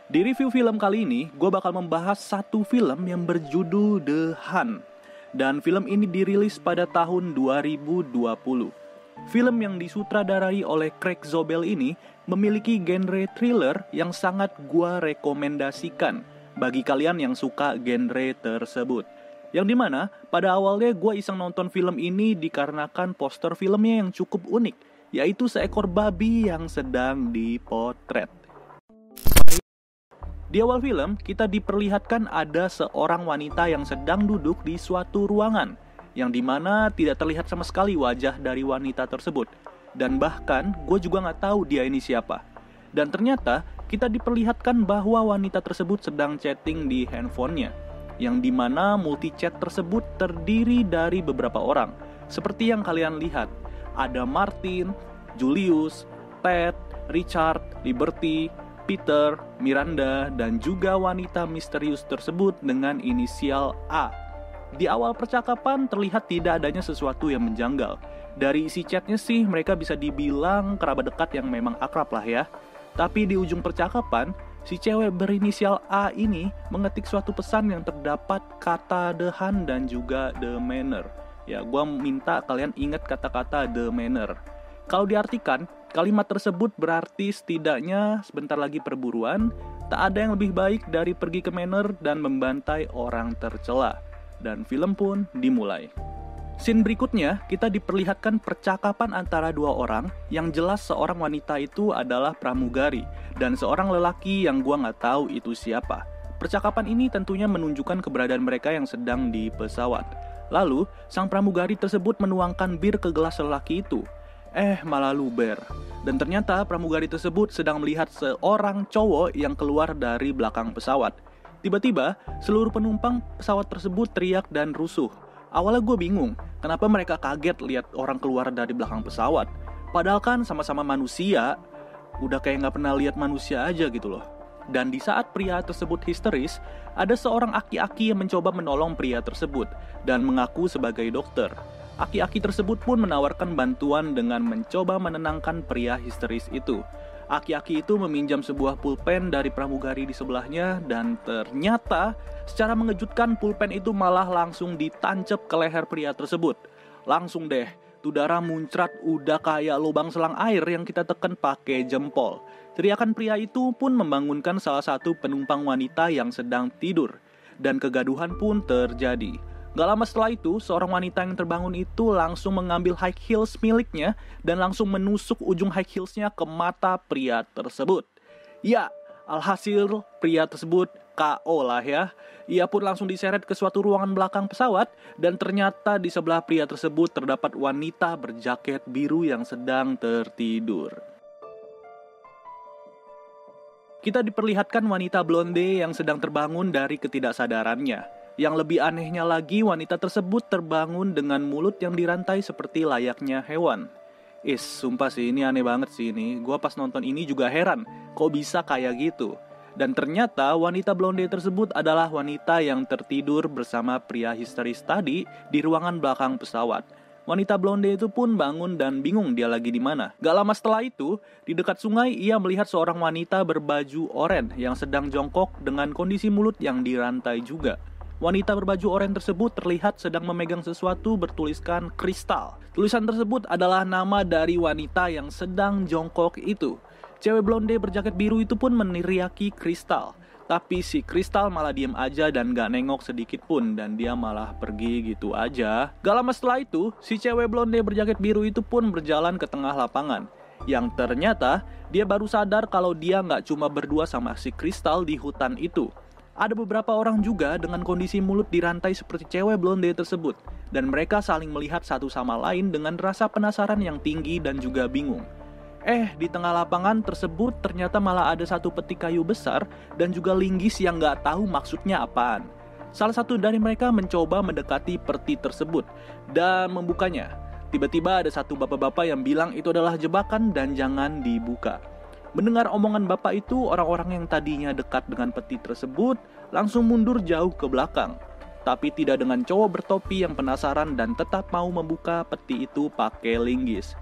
Di review film kali ini, gue bakal membahas satu film yang berjudul The Hun. Dan film ini dirilis pada tahun 2020. Film yang disutradarai oleh Craig Zobel ini memiliki genre thriller yang sangat gue rekomendasikan bagi kalian yang suka genre tersebut. Yang dimana pada awalnya gue iseng nonton film ini dikarenakan poster filmnya yang cukup unik, yaitu seekor babi yang sedang dipotret. Di awal film, kita diperlihatkan ada seorang wanita yang sedang duduk di suatu ruangan, yang dimana tidak terlihat sama sekali wajah dari wanita tersebut. Dan bahkan, gue juga gak tahu dia ini siapa. Dan ternyata, kita diperlihatkan bahwa wanita tersebut sedang chatting di handphonenya, yang dimana multi-chat tersebut terdiri dari beberapa orang. Seperti yang kalian lihat, ada Martin, Julius, Ted, Richard, Liberty, Peter, Miranda, dan juga wanita misterius tersebut dengan inisial A. Di awal percakapan terlihat tidak adanya sesuatu yang menjanggal. Dari isi chatnya sih mereka bisa dibilang kerabat dekat yang memang akrab lah ya. Tapi di ujung percakapan, si cewek berinisial A ini mengetik suatu pesan yang terdapat kata The Hun dan juga The Manor. Ya, gua minta kalian ingat kata-kata The Manor. Kalau diartikan, kalimat tersebut berarti setidaknya sebentar lagi perburuan, tak ada yang lebih baik dari pergi ke manor dan membantai orang tercela. Dan film pun dimulai. Scene berikutnya, kita diperlihatkan percakapan antara dua orang yang jelas seorang wanita itu adalah pramugari dan seorang lelaki yang gua nggak tahu itu siapa. Percakapan ini tentunya menunjukkan keberadaan mereka yang sedang di pesawat. Lalu, sang pramugari tersebut menuangkan bir ke gelas lelaki itu. Malah luber. Dan ternyata pramugari tersebut sedang melihat seorang cowok yang keluar dari belakang pesawat. Tiba-tiba, seluruh penumpang pesawat tersebut teriak dan rusuh. Awalnya gue bingung, kenapa mereka kaget lihat orang keluar dari belakang pesawat. Padahal kan sama-sama manusia, udah kayak gak pernah lihat manusia aja gitu loh. Dan di saat pria tersebut histeris, ada seorang aki-aki yang mencoba menolong pria tersebut dan mengaku sebagai dokter. Aki-aki tersebut pun menawarkan bantuan dengan mencoba menenangkan pria histeris itu. Aki-aki itu meminjam sebuah pulpen dari pramugari di sebelahnya dan ternyata secara mengejutkan pulpen itu malah langsung ditancap ke leher pria tersebut. Langsung deh, tuh darah muncrat udah kayak lubang selang air yang kita tekan pakai jempol. Teriakan pria itu pun membangunkan salah satu penumpang wanita yang sedang tidur. Dan kegaduhan pun terjadi. Gak lama setelah itu, seorang wanita yang terbangun itu langsung mengambil high heels miliknya dan langsung menusuk ujung high heelsnya ke mata pria tersebut. Ya, alhasil pria tersebut KO lah ya. Ia pun langsung diseret ke suatu ruangan belakang pesawat dan ternyata di sebelah pria tersebut terdapat wanita berjaket biru yang sedang tertidur. Kita diperlihatkan wanita blonde yang sedang terbangun dari ketidaksadarannya. Yang lebih anehnya lagi, wanita tersebut terbangun dengan mulut yang dirantai seperti layaknya hewan. Sumpah sih, ini aneh banget sih ini. Gua pas nonton ini juga heran, kok bisa kayak gitu. Dan ternyata wanita blonde tersebut adalah wanita yang tertidur bersama pria histeris tadi di ruangan belakang pesawat. Wanita blonde itu pun bangun dan bingung dia lagi di mana. Gak lama setelah itu, di dekat sungai ia melihat seorang wanita berbaju oranye yang sedang jongkok dengan kondisi mulut yang dirantai juga. Wanita berbaju oranye tersebut terlihat sedang memegang sesuatu bertuliskan kristal. Tulisan tersebut adalah nama dari wanita yang sedang jongkok itu. Cewek blonde berjaket biru itu pun meneriaki kristal. Tapi si kristal malah diem aja dan gak nengok sedikit pun. Dan dia malah pergi gitu aja. Gak lama setelah itu, si cewek blonde berjaket biru itu pun berjalan ke tengah lapangan. Yang ternyata, dia baru sadar kalau dia gak cuma berdua sama si kristal di hutan itu. Ada beberapa orang juga dengan kondisi mulut dirantai seperti cewek blonde tersebut. Dan mereka saling melihat satu sama lain dengan rasa penasaran yang tinggi dan juga bingung. Di tengah lapangan tersebut ternyata malah ada satu peti kayu besar dan juga linggis yang gak tahu maksudnya apaan. Salah satu dari mereka mencoba mendekati peti tersebut dan membukanya. Tiba-tiba ada satu bapak-bapak yang bilang itu adalah jebakan dan jangan dibuka. Mendengar omongan bapak itu, orang-orang yang tadinya dekat dengan peti tersebut langsung mundur jauh ke belakang. Tapi tidak dengan cowok bertopi yang penasaran dan tetap mau membuka peti itu pakai linggis.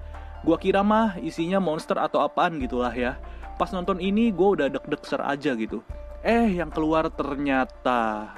Gua kira mah isinya monster atau apaan gitulah ya. Pas nonton ini gue udah deg-deg ser aja gitu. Yang keluar ternyata...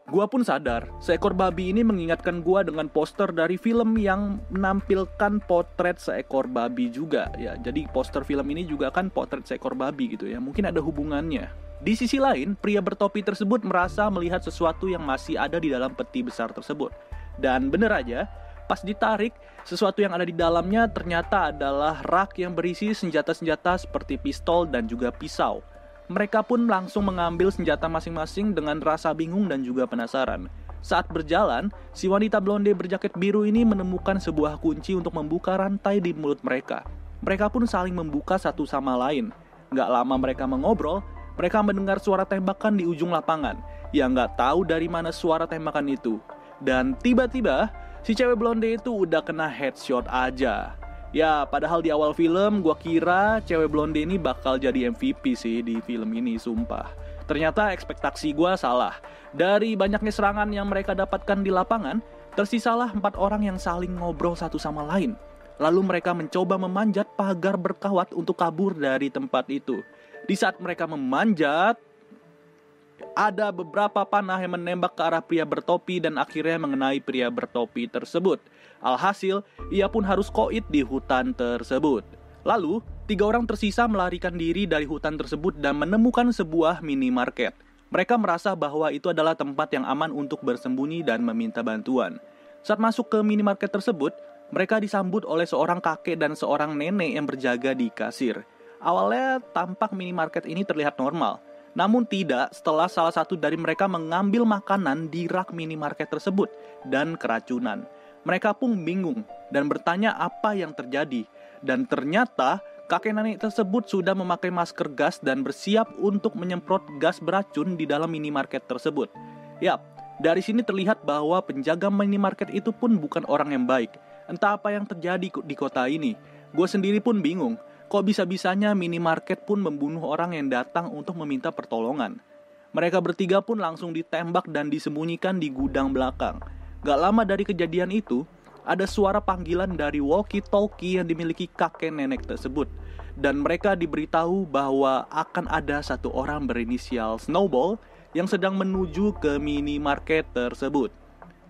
Gua pun sadar, seekor babi ini mengingatkan gua dengan poster dari film yang menampilkan potret seekor babi juga ya. Jadi poster film ini juga kan potret seekor babi gitu ya. Mungkin ada hubungannya. Di sisi lain, pria bertopi tersebut merasa melihat sesuatu yang masih ada di dalam peti besar tersebut. Dan bener aja, pas ditarik, sesuatu yang ada di dalamnya ternyata adalah rak yang berisi senjata-senjata seperti pistol dan juga pisau. Mereka pun langsung mengambil senjata masing-masing dengan rasa bingung dan juga penasaran. Saat berjalan, si wanita blonde berjaket biru ini menemukan sebuah kunci untuk membuka rantai di mulut mereka. Mereka pun saling membuka satu sama lain. Gak lama mereka mengobrol, mereka mendengar suara tembakan di ujung lapangan. Yang gak tahu dari mana suara tembakan itu. Dan tiba-tiba, si cewek blonde itu udah kena headshot aja. Ya, padahal di awal film gua kira cewek blonde ini bakal jadi MVP sih di film ini, sumpah. Ternyata ekspektasi gua salah. Dari banyaknya serangan yang mereka dapatkan di lapangan, tersisalah 4 orang yang saling ngobrol satu sama lain. Lalu mereka mencoba memanjat pagar berkawat untuk kabur dari tempat itu. Di saat mereka memanjat, ada beberapa panah yang menembak ke arah pria bertopi dan akhirnya mengenai pria bertopi tersebut. Alhasil, ia pun harus koit di hutan tersebut. Lalu, 3 orang tersisa melarikan diri dari hutan tersebut dan menemukan sebuah minimarket. Mereka merasa bahwa itu adalah tempat yang aman untuk bersembunyi dan meminta bantuan. Saat masuk ke minimarket tersebut, mereka disambut oleh seorang kakek dan seorang nenek yang berjaga di kasir. Awalnya, tampak minimarket ini terlihat normal. Namun tidak setelah salah satu dari mereka mengambil makanan di rak minimarket tersebut dan keracunan. Mereka pun bingung dan bertanya apa yang terjadi. Dan ternyata kakek nenek tersebut sudah memakai masker gas dan bersiap untuk menyemprot gas beracun di dalam minimarket tersebut. Yap, dari sini terlihat bahwa penjaga minimarket itu pun bukan orang yang baik. Entah apa yang terjadi di kota ini. Gue sendiri pun bingung. Kok bisa-bisanya minimarket pun membunuh orang yang datang untuk meminta pertolongan. Mereka bertiga pun langsung ditembak dan disembunyikan di gudang belakang. Gak lama dari kejadian itu, ada suara panggilan dari walkie-talkie yang dimiliki kakek nenek tersebut. Dan mereka diberitahu bahwa akan ada satu orang berinisial Snowball yang sedang menuju ke minimarket tersebut.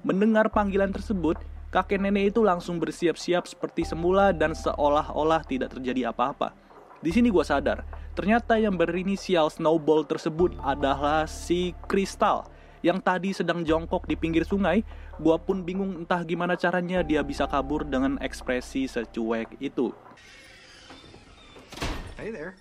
Mendengar panggilan tersebut, kakek nenek itu langsung bersiap-siap seperti semula dan seolah-olah tidak terjadi apa-apa. Di sini gue sadar, ternyata yang berinisial Snowball tersebut adalah si Crystal yang tadi sedang jongkok di pinggir sungai. Gue pun bingung entah gimana caranya dia bisa kabur dengan ekspresi secuek itu. Hey there.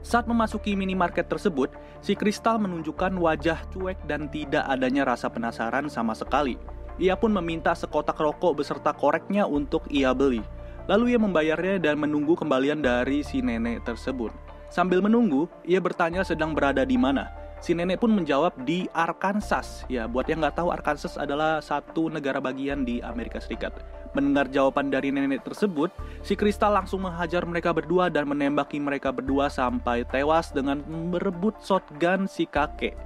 Saat memasuki minimarket tersebut, si Crystal menunjukkan wajah cuek dan tidak adanya rasa penasaran sama sekali. Ia pun meminta sekotak rokok beserta koreknya untuk ia beli. Lalu ia membayarnya dan menunggu kembalian dari si nenek tersebut. Sambil menunggu, ia bertanya sedang berada di mana. Si nenek pun menjawab di Arkansas. Ya, buat yang nggak tahu, Arkansas adalah satu negara bagian di Amerika Serikat. Mendengar jawaban dari nenek tersebut, si Crystal langsung menghajar mereka berdua dan menembaki mereka berdua sampai tewas dengan merebut shotgun si kakek.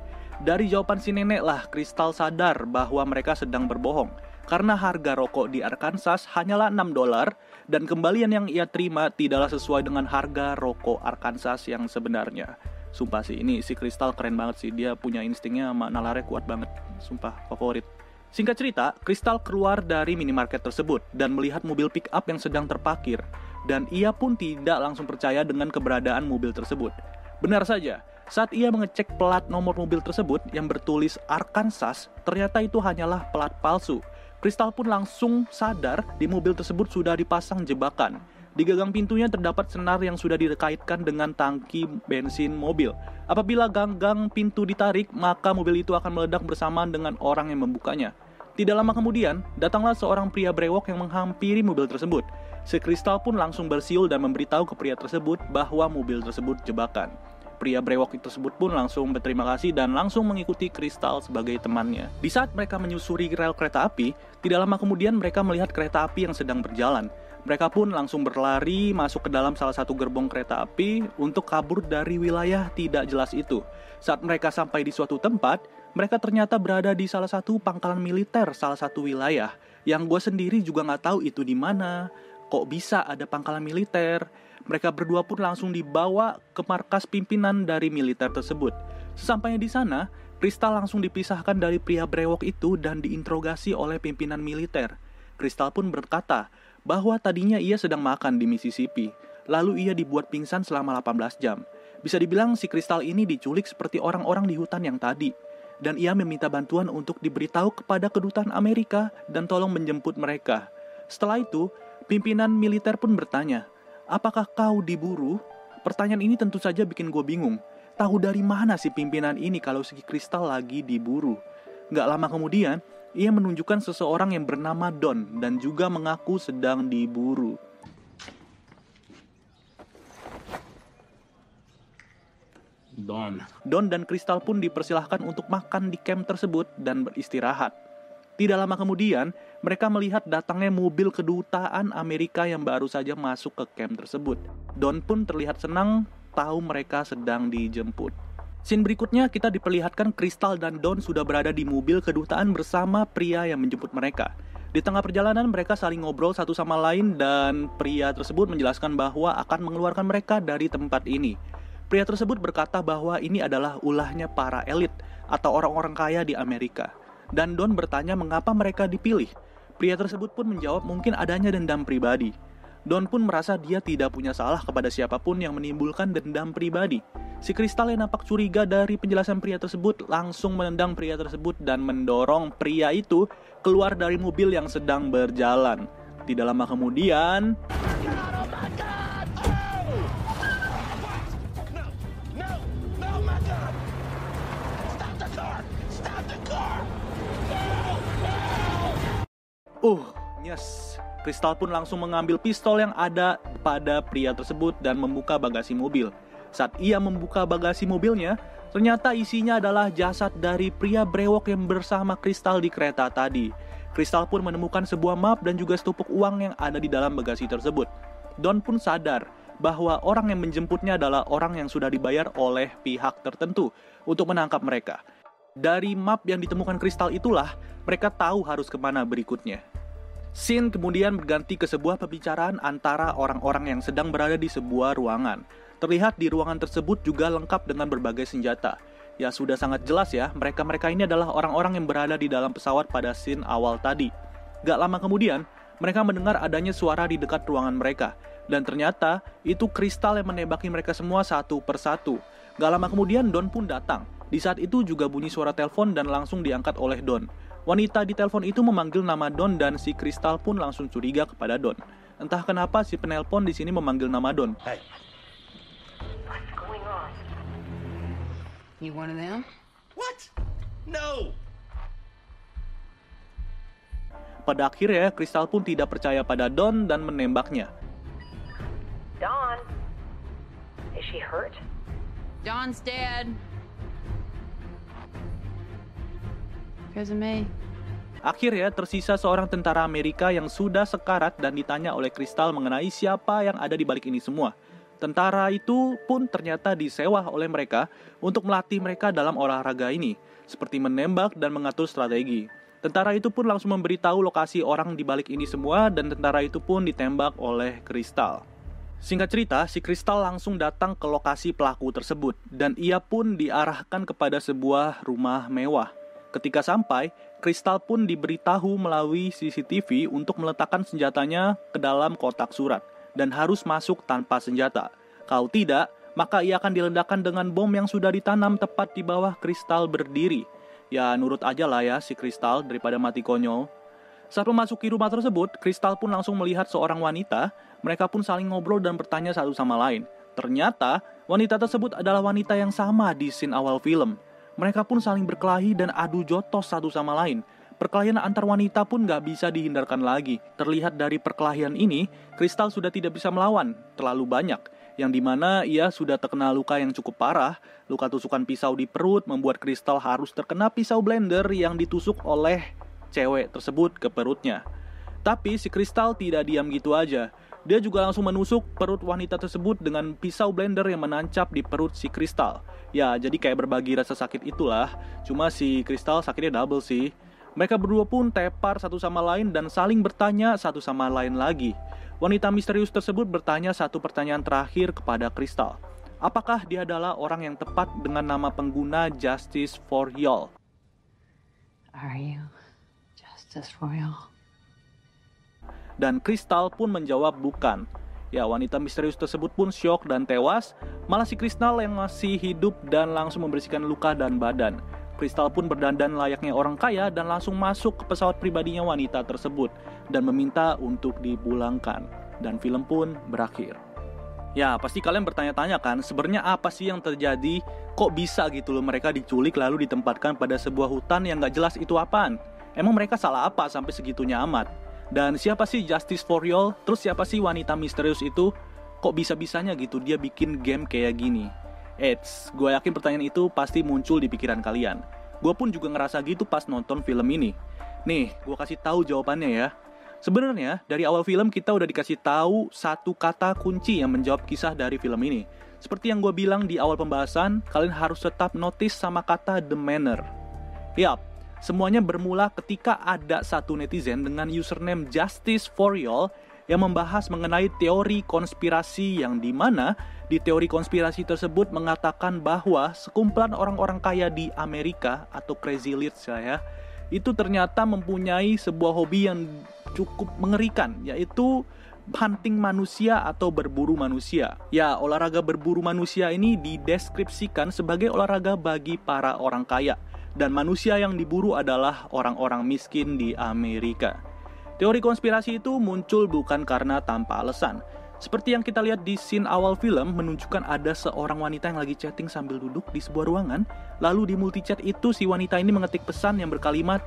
Dari jawaban si nenek lah, Crystal sadar bahwa mereka sedang berbohong. Karena harga rokok di Arkansas hanyalah $6 dan kembalian yang ia terima tidaklah sesuai dengan harga rokok Arkansas yang sebenarnya. Sumpah sih, ini si Crystal keren banget sih. Dia punya instingnya sama nalarnya kuat banget. Sumpah, favorit. Singkat cerita, Crystal keluar dari minimarket tersebut dan melihat mobil pick up yang sedang terparkir. Dan ia pun tidak langsung percaya dengan keberadaan mobil tersebut. Benar saja, saat ia mengecek plat nomor mobil tersebut yang bertulis Arkansas, ternyata itu hanyalah plat palsu. Crystal pun langsung sadar di mobil tersebut sudah dipasang jebakan. Di gagang pintunya terdapat senar yang sudah dikaitkan dengan tangki bensin mobil. Apabila gagang pintu ditarik, maka mobil itu akan meledak bersamaan dengan orang yang membukanya. Tidak lama kemudian, datanglah seorang pria brewok yang menghampiri mobil tersebut. Si Crystal pun langsung bersiul dan memberitahu ke pria tersebut bahwa mobil tersebut jebakan. Pria brewok tersebut pun langsung berterima kasih dan langsung mengikuti Crystal sebagai temannya. Di saat mereka menyusuri rel kereta api, tidak lama kemudian mereka melihat kereta api yang sedang berjalan. Mereka pun langsung berlari masuk ke dalam salah satu gerbong kereta api untuk kabur dari wilayah tidak jelas itu. Saat mereka sampai di suatu tempat, mereka ternyata berada di salah satu pangkalan militer salah satu wilayah. Yang gue sendiri juga nggak tahu itu di mana. kok bisa ada pangkalan militer. Mereka berdua pun langsung dibawa ke markas pimpinan dari militer tersebut. Sesampainya di sana, Crystal langsung dipisahkan dari pria brewok itu dan diinterogasi oleh pimpinan militer. Crystal pun berkata bahwa tadinya ia sedang makan di Mississippi, lalu ia dibuat pingsan selama 18 jam. Bisa dibilang si Crystal ini diculik seperti orang-orang di hutan yang tadi. Dan ia meminta bantuan untuk diberitahu kepada kedutaan Amerika dan tolong menjemput mereka. Setelah itu, pimpinan militer pun bertanya, "Apakah kau diburu?" Pertanyaan ini tentu saja bikin gue bingung. Tahu dari mana si pimpinan ini kalau si Crystal lagi diburu? Gak lama kemudian, ia menunjukkan seseorang yang bernama Don dan juga mengaku sedang diburu. Don dan Crystal pun dipersilahkan untuk makan di camp tersebut dan beristirahat. Tidak lama kemudian, mereka melihat datangnya mobil kedutaan Amerika yang baru saja masuk ke camp tersebut. Don pun terlihat senang tahu mereka sedang dijemput. Scene berikutnya kita diperlihatkan Crystal dan Don sudah berada di mobil kedutaan bersama pria yang menjemput mereka. Di tengah perjalanan mereka saling ngobrol satu sama lain dan pria tersebut menjelaskan bahwa akan mengeluarkan mereka dari tempat ini. Pria tersebut berkata bahwa ini adalah ulahnya para elit atau orang-orang kaya di Amerika. Dan Don bertanya mengapa mereka dipilih. Pria tersebut pun menjawab mungkin adanya dendam pribadi. Don pun merasa dia tidak punya salah kepada siapapun yang menimbulkan dendam pribadi. Si Crystal yang nampak curiga dari penjelasan pria tersebut langsung menendang pria tersebut dan mendorong pria itu keluar dari mobil yang sedang berjalan. Tidak lama kemudian, yes, Crystal pun langsung mengambil pistol yang ada pada pria tersebut dan membuka bagasi mobil. Saat ia membuka bagasi mobilnya, ternyata isinya adalah jasad dari pria brewok yang bersama Crystal di kereta tadi. Crystal pun menemukan sebuah map dan juga setumpuk uang yang ada di dalam bagasi tersebut. Don pun sadar bahwa orang yang menjemputnya adalah orang yang sudah dibayar oleh pihak tertentu untuk menangkap mereka. Dari map yang ditemukan Crystal itulah, mereka tahu harus kemana berikutnya. Scene kemudian berganti ke sebuah pembicaraan antara orang-orang yang sedang berada di sebuah ruangan. Terlihat di ruangan tersebut juga lengkap dengan berbagai senjata. Ya sudah sangat jelas ya, mereka-mereka ini adalah orang-orang yang berada di dalam pesawat pada scene awal tadi. Gak lama kemudian, mereka mendengar adanya suara di dekat ruangan mereka. Dan ternyata, itu Crystal yang menembaki mereka semua satu persatu. Gak lama kemudian, Don pun datang. Di saat itu juga bunyi suara telepon dan langsung diangkat oleh Don. Wanita di telepon itu memanggil nama Don dan si Crystal pun langsung curiga kepada Don. Entah kenapa si penelpon di sini memanggil nama Don. Hey. What's going on? You one of them? What? No. Pada akhirnya, Crystal pun tidak percaya pada Don dan menembaknya. Dawn, is she hurt? Dawn's dead. Because of me. Akhirnya tersisa seorang tentara Amerika yang sudah sekarat dan ditanya oleh Crystal mengenai siapa yang ada di balik ini semua. Tentara itu pun ternyata disewa oleh mereka untuk melatih mereka dalam olahraga ini, seperti menembak dan mengatur strategi. Tentara itu pun langsung memberitahu lokasi orang di balik ini semua dan tentara itu pun ditembak oleh Crystal. Singkat cerita, si Crystal langsung datang ke lokasi pelaku tersebut dan ia pun diarahkan kepada sebuah rumah mewah. Ketika sampai, Crystal pun diberitahu melalui CCTV untuk meletakkan senjatanya ke dalam kotak surat dan harus masuk tanpa senjata. Kalau tidak, maka ia akan diledakkan dengan bom yang sudah ditanam tepat di bawah Crystal berdiri. Ya, nurut aja lah ya si Crystal daripada mati konyol. Saat memasuki rumah tersebut, Crystal pun langsung melihat seorang wanita. Mereka pun saling ngobrol dan bertanya satu sama lain. Ternyata, wanita tersebut adalah wanita yang sama di scene awal film. Mereka pun saling berkelahi dan adu jotos satu sama lain. Perkelahian antar wanita pun gak bisa dihindarkan lagi. Terlihat dari perkelahian ini, Crystal sudah tidak bisa melawan, terlalu banyak. Yang dimana ia sudah terkena luka yang cukup parah. Luka tusukan pisau di perut membuat Crystal harus terkena pisau blender yang ditusuk oleh cewek tersebut ke perutnya. Tapi si Crystal tidak diam gitu aja. Dia juga langsung menusuk perut wanita tersebut dengan pisau blender yang menancap di perut si Crystal. Ya, jadi kayak berbagi rasa sakit itulah. Cuma si Crystal sakitnya double sih. Mereka berdua pun tepar satu sama lain dan saling bertanya satu sama lain lagi. Wanita misterius tersebut bertanya satu pertanyaan terakhir kepada Crystal. Apakah dia adalah orang yang tepat dengan nama pengguna Justice for Y'all? Are you justice for y'all? Dan Crystal pun menjawab bukan. Ya, wanita misterius tersebut pun syok dan tewas. Malah si Crystal yang masih hidup dan langsung membersihkan luka dan badan. Crystal pun berdandan layaknya orang kaya dan langsung masuk ke pesawat pribadinya wanita tersebut dan meminta untuk dipulangkan. Dan film pun berakhir. Ya, pasti kalian bertanya-tanya kan, sebenarnya apa sih yang terjadi? Kok bisa gitu loh mereka diculik lalu ditempatkan pada sebuah hutan yang gak jelas itu apaan? Emang mereka salah apa sampai segitunya amat? Dan siapa sih Justice for Y'all? Terus siapa sih wanita misterius itu? Kok bisa-bisanya gitu dia bikin game kayak gini? Gue yakin pertanyaan itu pasti muncul di pikiran kalian. Gue pun juga ngerasa gitu pas nonton film ini. Nih, gue kasih tahu jawabannya ya. Sebenarnya dari awal film kita udah dikasih tahu satu kata kunci yang menjawab kisah dari film ini. Seperti yang gue bilang di awal pembahasan, kalian harus tetap notice sama kata The Manor. Yap, semuanya bermula ketika ada satu netizen dengan username Justice for Y'all yang membahas mengenai teori konspirasi yang dimana di teori konspirasi tersebut mengatakan bahwa sekumpulan orang-orang kaya di Amerika atau Crazy Rich ya, itu ternyata mempunyai sebuah hobi yang cukup mengerikan, yaitu hunting manusia atau berburu manusia. Ya, olahraga berburu manusia ini dideskripsikan sebagai olahraga bagi para orang kaya. Dan manusia yang diburu adalah orang-orang miskin di Amerika. Teori konspirasi itu muncul bukan karena tanpa alasan. Seperti yang kita lihat di scene awal film menunjukkan ada seorang wanita yang lagi chatting sambil duduk di sebuah ruangan. Lalu di multichat itu si wanita ini mengetik pesan yang berkalimat,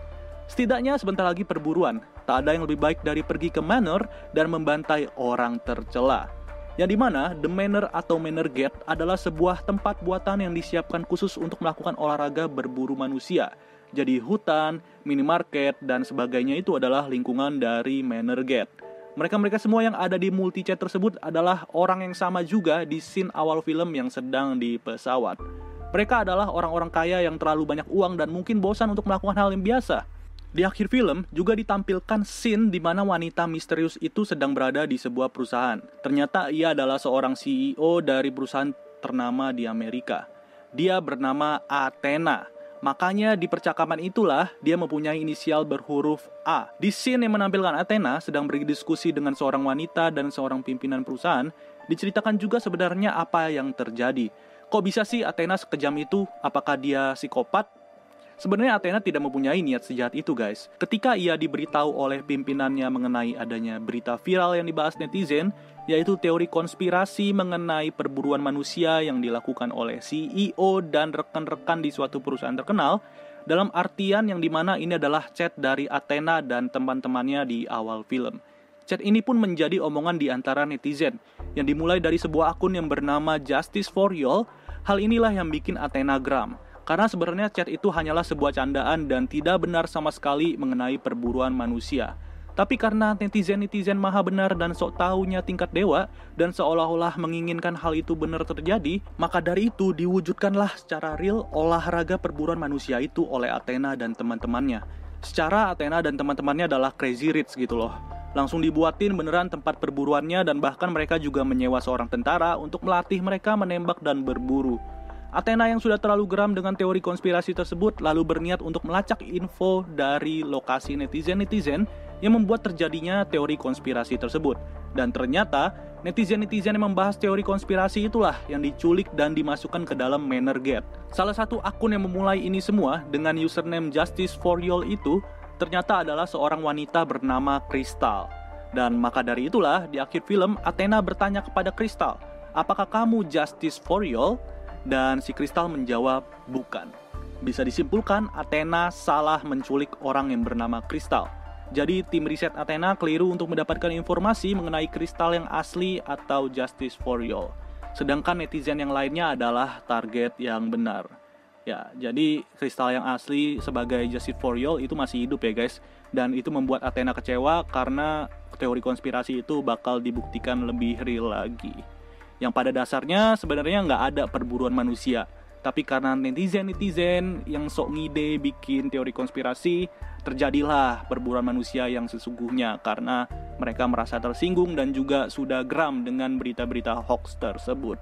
"Setidaknya sebentar lagi perburuan. Tak ada yang lebih baik dari pergi ke Manor dan membantai orang tercela." Yang dimana The Manor atau Manor Gate adalah sebuah tempat buatan yang disiapkan khusus untuk melakukan olahraga berburu manusia. Jadi hutan, minimarket, dan sebagainya itu adalah lingkungan dari Manor Gate. Mereka-mereka semua yang ada di multichat tersebut adalah orang yang sama juga di scene awal film yang sedang di pesawat. Mereka adalah orang-orang kaya yang terlalu banyak uang dan mungkin bosan untuk melakukan hal yang biasa. Di akhir film juga ditampilkan scene di mana wanita misterius itu sedang berada di sebuah perusahaan. Ternyata ia adalah seorang CEO dari perusahaan ternama di Amerika. Dia bernama Athena. Makanya di percakapan itulah dia mempunyai inisial berhuruf A. Di scene yang menampilkan Athena sedang berdiskusi dengan seorang wanita dan seorang pimpinan perusahaan, diceritakan juga sebenarnya apa yang terjadi. Kok bisa sih Athena sekejam itu? Apakah dia psikopat? Sebenarnya Athena tidak mempunyai niat sejahat itu, guys. Ketika ia diberitahu oleh pimpinannya mengenai adanya berita viral yang dibahas netizen, yaitu teori konspirasi mengenai perburuan manusia yang dilakukan oleh CEO dan rekan-rekan di suatu perusahaan terkenal, dalam artian yang dimana ini adalah chat dari Athena dan teman-temannya di awal film. Chat ini pun menjadi omongan di antara netizen, yang dimulai dari sebuah akun yang bernama Justice for Y'all. Hal inilah yang bikin Athena geram. Karena sebenarnya chat itu hanyalah sebuah candaan dan tidak benar sama sekali mengenai perburuan manusia. Tapi karena netizen-netizen maha benar dan sok taunya tingkat dewa, dan seolah-olah menginginkan hal itu benar terjadi, maka dari itu diwujudkanlah secara real olahraga perburuan manusia itu oleh Athena dan teman-temannya. Secara Athena dan teman-temannya adalah Crazy Rich gitu loh. Langsung dibuatin beneran tempat perburuannya dan bahkan mereka juga menyewa seorang tentara untuk melatih mereka menembak dan berburu. Athena yang sudah terlalu geram dengan teori konspirasi tersebut lalu berniat untuk melacak info dari lokasi netizen-netizen yang membuat terjadinya teori konspirasi tersebut. Dan ternyata netizen-netizen yang membahas teori konspirasi itulah yang diculik dan dimasukkan ke dalam Manor Gate. Salah satu akun yang memulai ini semua dengan username Justice for Y'all itu ternyata adalah seorang wanita bernama Crystal. Dan maka dari itulah di akhir film Athena bertanya kepada Crystal, "Apakah kamu Justice for Y'all?" Dan si Crystal menjawab, bukan. Bisa disimpulkan, Athena salah menculik orang yang bernama Crystal. Jadi tim riset Athena keliru untuk mendapatkan informasi mengenai Crystal yang asli atau Justice for Y'all. Sedangkan netizen yang lainnya adalah target yang benar. Ya, jadi Crystal yang asli sebagai Justice for Y'all itu masih hidup ya guys. Dan itu membuat Athena kecewa karena teori konspirasi itu bakal dibuktikan lebih real lagi. Yang pada dasarnya sebenarnya nggak ada perburuan manusia. Tapi karena netizen-netizen yang sok ngide bikin teori konspirasi, terjadilah perburuan manusia yang sesungguhnya karena mereka merasa tersinggung dan juga sudah geram dengan berita-berita hoax tersebut.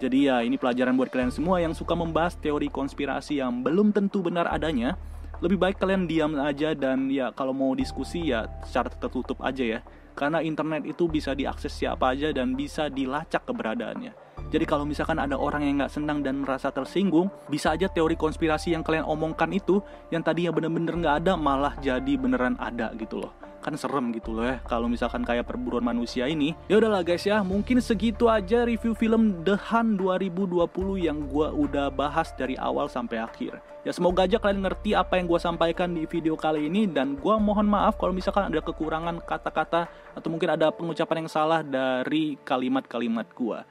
Jadi ya ini pelajaran buat kalian semua yang suka membahas teori konspirasi yang belum tentu benar adanya. Lebih baik kalian diam aja dan ya kalau mau diskusi ya secara tertutup aja ya. Karena internet itu bisa diakses siapa aja dan bisa dilacak keberadaannya. Jadi kalau misalkan ada orang yang nggak senang dan merasa tersinggung, bisa aja teori konspirasi yang kalian omongkan itu, yang tadinya bener-bener nggak ada, malah jadi beneran ada gitu loh. Kan serem gitu loh ya, kalau misalkan kayak perburuan manusia ini. Ya udahlah guys ya, mungkin segitu aja review film The Hun 2020 yang gua udah bahas dari awal sampai akhir. Ya semoga aja kalian ngerti apa yang gua sampaikan di video kali ini, dan gua mohon maaf kalau misalkan ada kekurangan kata-kata atau mungkin ada pengucapan yang salah dari kalimat-kalimat gua.